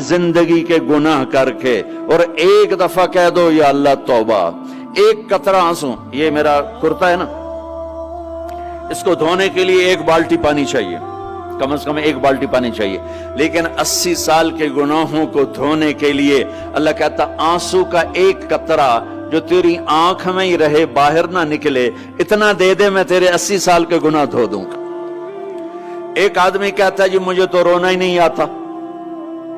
जिंदगी के गुनाह करके और एक दफा कह दो या अल्लाह तौबा, एक कतरा आंसू, ये मेरा कुर्ता है ना, इसको धोने के लिए एक बाल्टी पानी चाहिए, कम से कम एक बाल्टी पानी चाहिए, लेकिन 80 साल के गुनाहों को धोने के लिए अल्लाह कहता आंसू का एक कतरा जो तेरी आंख में ही रहे, बाहर ना निकले, इतना दे दे, मैं तेरे 80 साल के गुनाह धो दूंगा। एक आदमी कहता है जी मुझे तो रोना ही नहीं आता।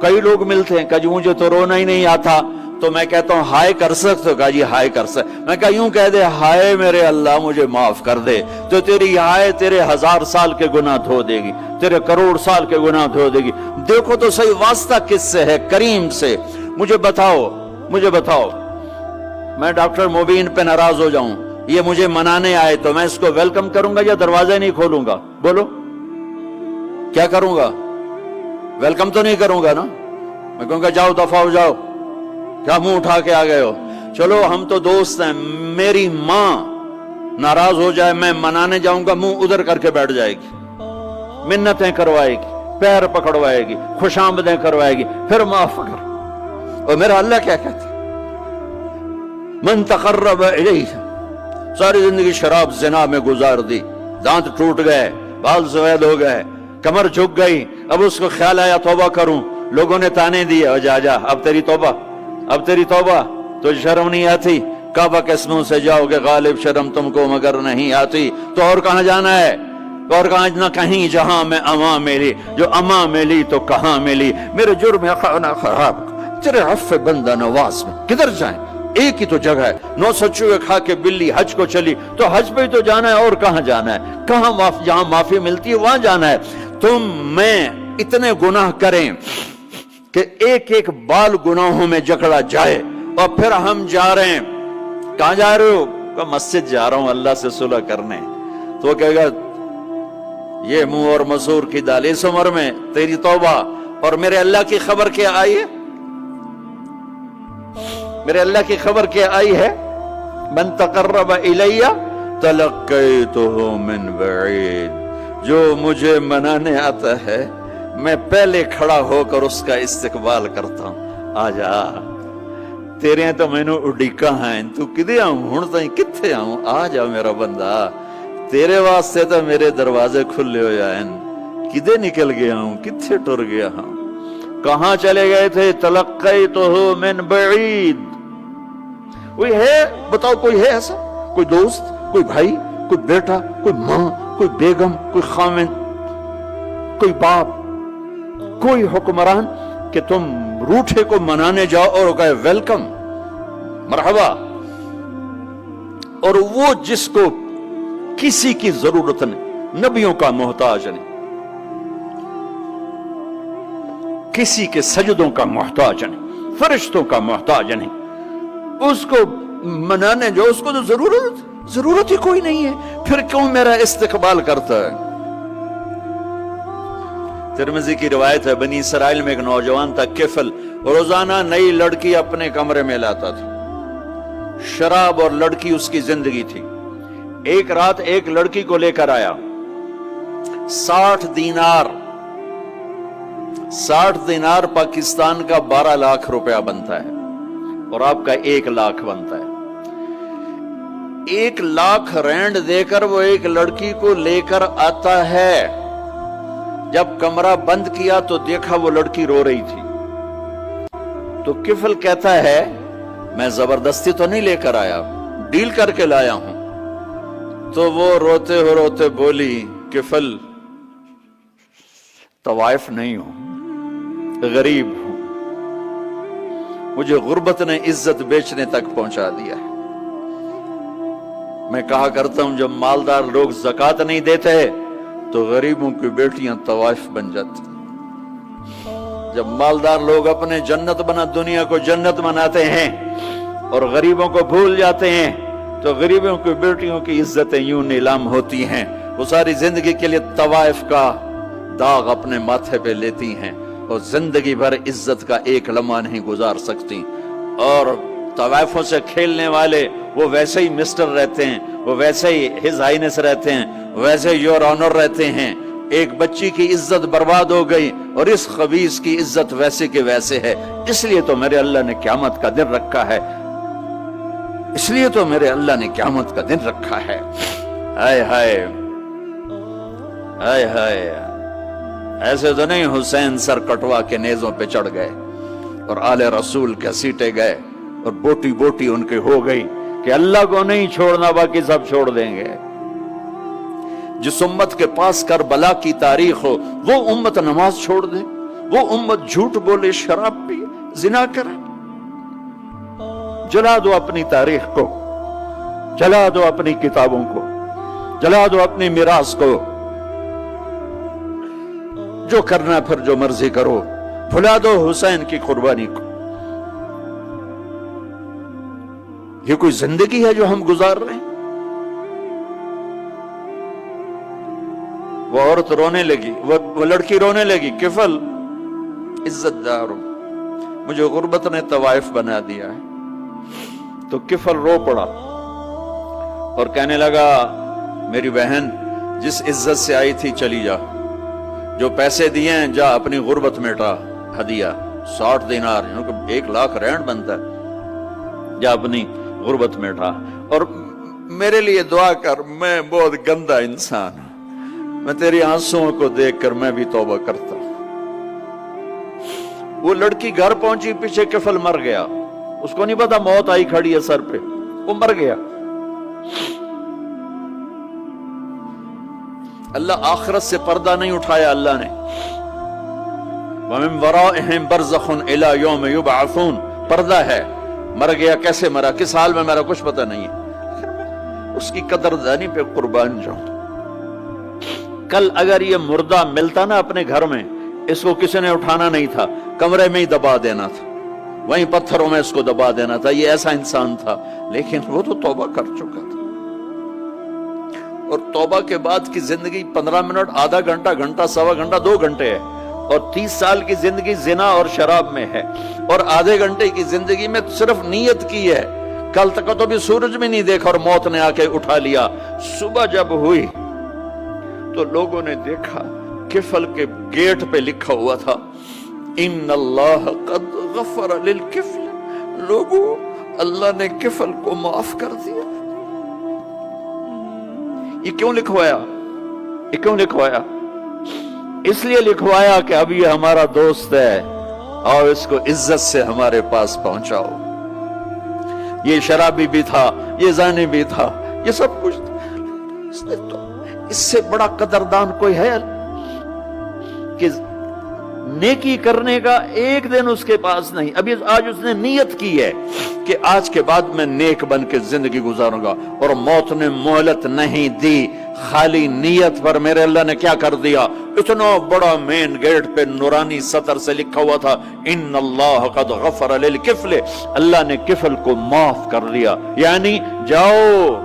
कई लोग मिलते हैं, कहा जी मुझे तो रोना ही नहीं आता, तो मैं कहता हूं हाय कर सकते हो? कहा जी हाय कर सकते। मैं कहा यूं कह दे, हाय मेरे अल्लाह मुझे माफ कर दे, तो तेरी हाय तेरे 1000 साल के गुनाह धो देगी, तेरे करोड़ साल के गुनाह धो देगी। देखो तो सही वास्ता किससे है? करीम से। मुझे बताओ मैं डॉक्टर मोबीन पे नाराज हो जाऊं, ये मुझे मनाने आए, तो मैं इसको वेलकम करूंगा या दरवाजा नहीं खोलूंगा? बोलो क्या करूंगा? वेलकम तो नहीं करूंगा ना, मैं कहूंगा जाओ दफा हो जाओ, क्या मुंह उठा के आ गए हो? चलो हम तो दोस्त हैं, मेरी मां नाराज हो जाए, मैं मनाने जाऊंगा, मुंह उधर करके बैठ जाएगी, मिन्नतें करवाएगी, पैर पकड़वाएगी, खुशामदें करवाएगी, फिर माफ कर। और मेरा अल्लाह क्या कहता? मन तकर्रब इलैहि, सारी जिंदगी शराब ज़िना में गुजार दी, दांत टूट गए, बाल सफेद हो गए, कमर झुक गई, अब उसको ख्याल आया तौबा करूं, लोगों ने ताने दिए, जा जा अब तेरी तौबा, तो शर्म नहीं आती? काबा के मुंह से जाओगे गालिब, शर्म तुमको मगर नहीं आती, तो और कहां जाना है? और कहां ना कहीं जहां मैं अमा मिली, जो अमा मिली तो कहां मिली, मेरे जुर्म खाना खराब तेरे अफ़्फ़े बंदा नवाज में किधर जाएं? एक ही तो जगह है, 9 सच्चुए खा के बिल्ली हज को चली, तो हज पे ही तो जाना है, और कहां जाना है? कहां जहां माफी मिलती है वहां जाना है। तुम मैं इतने गुनाह करें कि एक एक बाल गुनाहों में जकड़ा जाए, और फिर हम जा रहे हैं, कहां जा रहे हो? मस्जिद जा रहा हूं अल्लाह से सुलह करने। तो कहेगा ये मुंह और मसूर की दाल, इस उम्र में तेरी तौबा, और मेरे अल्लाह की खबर क्या आई है? मेरे अल्लाह की खबर क्या आई है? मन तकर्रब इलैया तलक्कैतुहु मिन बईद, जो मुझे मनाने आता है मैं पहले खड़ा होकर उसका इस्तकबाल करता हूं। आजा तेरे तो मैनू उड़ीका है, तू किदे आऊं हुण ताईं, कित्थे आऊं? आ जा मेरा बंदा, तेरे वास्ते तो मेरे दरवाजे खुले हो जाएन, किदे निकल गया हूं, कित्थे टुर गया हूं, कहां चले गए थे? तलक्कैतुहु मिन बईद। कोई है बताओ, कोई है ऐसा? कोई दोस्त, कोई भाई, कोई बेटा, कोई मां, कोई बेगम, कोई खामिन, कोई बाप, कोई हुक्मरान कि तुम रूठे को मनाने जाओ और कहे वेलकम, मरहबा, और वो जिसको किसी की जरूरत नहीं, नबियों का मोहताज नहीं, किसी के सजदों का मोहताज नहीं, फरिश्तों का मोहताज नहीं, उसको मनाने जो, उसको तो जरूरत ही कोई नहीं है, फिर क्यों मेरा इस्तकबाल करता है? तिरमिज़ी की रिवायत है, बनी इसराइल में एक नौजवान था किफल, रोजाना नई लड़की अपने कमरे में लाता था, शराब और लड़की उसकी जिंदगी थी। एक रात एक लड़की को लेकर आया, 60 दिनार पाकिस्तान का 12 लाख रुपया बनता है, और आपका 1 लाख बनता है। 1 लाख रैंड देकर वो एक लड़की को लेकर आता है। जब कमरा बंद किया तो देखा वो लड़की रो रही थी, तो किफल कहता है मैं जबरदस्ती तो नहीं लेकर आया, डील करके लाया हूं। तो वो रोते बोली, किफल तवाइफ नहीं हूं, गरीब हूं, मुझे गुर्बत ने इज्जत बेचने तक पहुंचा दिया है। मैं कहा करता हूं जब मालदार लोग ज़कात नहीं देते तो गरीबों की बेटियां तवाइफ बन जाती। जब मालदार लोग अपने दुनिया को जन्नत बनाते हैं और गरीबों को भूल जाते हैं, तो गरीबों की बेटियों की इज्जतें यूं नीलाम होती हैं। वो सारी जिंदगी के लिए तवाइफ का दाग अपने माथे पे लेती हैं और जिंदगी भर इज्जत का एक लम्हा नहीं गुजार सकती। और तवाइफों से खेलने वाले वो वैसे ही मिस्टर रहते हैं, वो वैसे ही हिज हाइनेस रहते हैं, वैसे योर ऑनर रहते हैं, ایک بچی کی عزت برباد ہو گئی اور اس خبیث کی عزت ویسے کے ویسے ہے، اس لیے تو میرے اللہ نے قیامت کا دن رکھا ہے، اس لیے تو میرے اللہ نے قیامت کا دن رکھا ہے۔ ہائے ہائے ہائے ہائے، ایسے تو نہیں حسین سر کٹوا کے نیزوں پہ چڑھ گئے اور آل رسول گھسیٹے گئے اور بوٹی بوٹی ان کے ہو گئی کہ اللہ کو نہیں چھوڑنا باقی سب چھوڑ دیں گے۔ جس امت کے پاس کربلا کی تاریخ ہو وہ امت نماز چھوڑ دے، وہ امت جھوٹ بولے، شراب پی، زنا کرے۔ جلا دو اپنی تاریخ کو، جلا دو اپنی کتابوں کو، جلا دو اپنی میراث کو، جو کرنا پھر جو مرضی کرو، بھلا دو حسین کی قربانی کو۔ یہ کوئی زندگی ہے جو ہم گزار رہے ہیں؟ وہ عورت رونے لگی، وہ لڑکی رونے لگی، کفل عزت دار ہو، مجھے غربت نے طوائف بنا دیا ہے۔ تو کفل رو پڑا اور کہنے لگا میری بہن جس عزت سے آئی تھی چلی جا، جو پیسے دیے ہیں جا اپنی غربت میٹا، ہدیہ 60 دینار، 1 لاکھ رینڈ بنتا ہے، جا اپنی غربت میٹا اور میرے لیے دعا کر، میں بہت گندا انسان ہوں، میں تیری آنسوؤں کو دیکھ کر میں بھی توبہ کرتا ہوں۔ وہ لڑکی گھر پہنچی، پیچھے کفل مر گیا، اس کو نہیں پتا موت آئی کھڑی ہے سر پہ، وہ مر گیا۔ اللہ آخرت سے پردہ نہیں اٹھایا اللہ نے۔ وَمِن وَرَائِهِمْ بَرْزَخٌ إِلَى يَوْمِ يُبْعَثُونَ، پردہ ہے، مر گیا، کیسے مرا، کس حال میں مرا، کچھ پتہ نہیں ہے، اس کی قدردانی پہ قربان جاؤں۔ کل اگر یہ مردہ ملتا نا اپنے گھر میں، اس کو کسی نے اٹھانا نہیں تھا، کمرے میں ہی دبا دینا تھا، وہیں پتھروں میں اس کو دبا دینا تھا، یہ ایسا انسان تھا، لیکن وہ تو توبہ کر چکا تھا۔ اور توبہ کے بعد کی زندگی 15 منٹ، آدھا گھنٹہ، گھنٹہ، سوا گھنٹہ، 2 گھنٹے ہے، اور 30 سال کی زندگی زنا اور شراب میں ہے، اور آدھے گھنٹے کی زندگی میں صرف نیت کی ہے۔ کل تک تو بھی سورج بھی نہیں دیکھا اور موت نے آ کے اٹھا لیا۔ صبح جب ہوئی تو لوگوں نے دیکھا کفل کے گیٹ پہ لکھا ہوا تھا ان اللہ قد غفر للکفل، لوگوں اللہ نے کفل کو معاف کر دیا۔ یہ کیوں لکھوایا؟ یہ کیوں لکھوایا؟ اس لیے لکھوایا کہ اب یہ ہمارا دوست ہے اور اس کو عزت سے ہمارے پاس پہنچاؤ۔ یہ شرابی بھی تھا، یہ زانی بھی تھا، یہ سب کچھ تھا۔ اس سے بڑا قدردان کوئی ہے کہ نیکی کرنے کا ایک دن اس کے پاس نہیں؟ ابھی آج اس نے نیت کی ہے کہ آج کے بعد میں نیک بن کے زندگی گزاروں گا، اور موت نے مہلت نہیں دی، خالی نیت پر میرے اللہ نے کیا کر دیا، اتنا بڑا مین گیٹ پہ نورانی سطر سے لکھا ہوا تھا ان اللہ قد غفر للکفل، اللہ نے کفل کو معاف کر دیا، یعنی جاؤ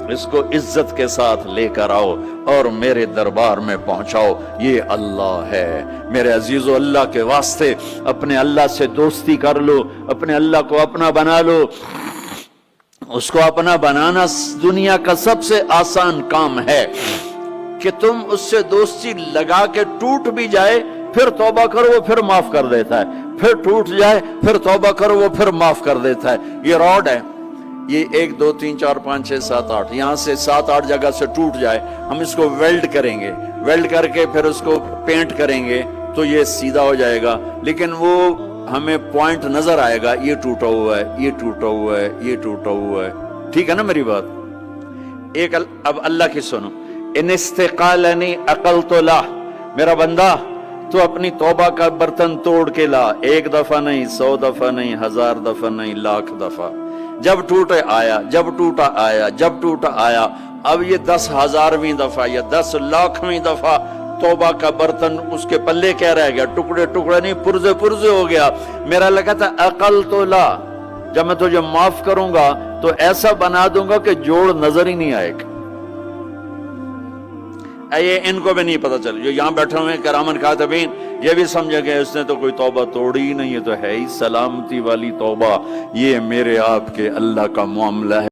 اس کو عزت کے ساتھ لے کر آؤ اور میرے دربار میں پہنچاؤ، یہ اللہ ہے۔ میرے عزیزو، اللہ کے واسطے اپنے اللہ سے دوستی کر لو، اپنے اللہ کو اپنا بنا لو۔ اس کو اپنا بنانا دنیا کا سب سے آسان کام ہے کہ تم اس سے دوستی لگا کے ٹوٹ بھی جائے پھر توبہ کرو وہ پھر معاف کر دیتا ہے، پھر ٹوٹ جائے پھر توبہ کرو وہ پھر معاف کر دیتا ہے۔ یہ راڈ ہے، یہ 1 2 3 4 5 6 7 8 یہاں سے 7 8 جگہ سے ٹوٹ جائے، ہم اس کو ویلڈ کریں گے، ویلڈ کر کے پھر اس کو پینٹ کریں گے تو یہ سیدھا ہو جائے گا، لیکن وہ ہمیں پوائنٹ نظر آئے گا، یہ ٹوٹا ہوا ہے، یہ ٹوٹا ہوا ہے، یہ ٹوٹا ہوا ہے۔ ٹھیک ہے نا میری بات؟ ایک اب اللہ کی سنو، ان استقالنی عقلت لا، میرا بندہ تو اپنی توبہ کا برتن توڑ کے لا، 1 دفعہ نہیں، 100 دفعہ نہیں، 1000 دفعہ نہیں، 1,00,000 دفعہ، جب ٹوٹے آیا، جب ٹوٹا آیا، جب ٹوٹا آیا، اب یہ 10,000ویں دفعہ یا 10,00,000ویں دفعہ توبہ کا برتن اس کے پلے کیا رہ گیا، ٹکڑے ٹکڑے نہیں، پرزے پرزے ہو گیا۔ میرا لگا تھا عقل تو لا، جب میں تجھے معاف کروں گا تو ایسا بنا دوں گا کہ جوڑ نظر ہی نہیں آئے گا۔ یہ ان کو بھی نہیں پتا چل، جو یہاں بیٹھے ہوئے کرامن کاتبین یہ بھی سمجھے کہ اس نے تو کوئی توبہ توڑی ہی نہیں، یہ تو ہے ہی سلامتی والی توبہ۔ یہ میرے آپ کے اللہ کا معاملہ ہے۔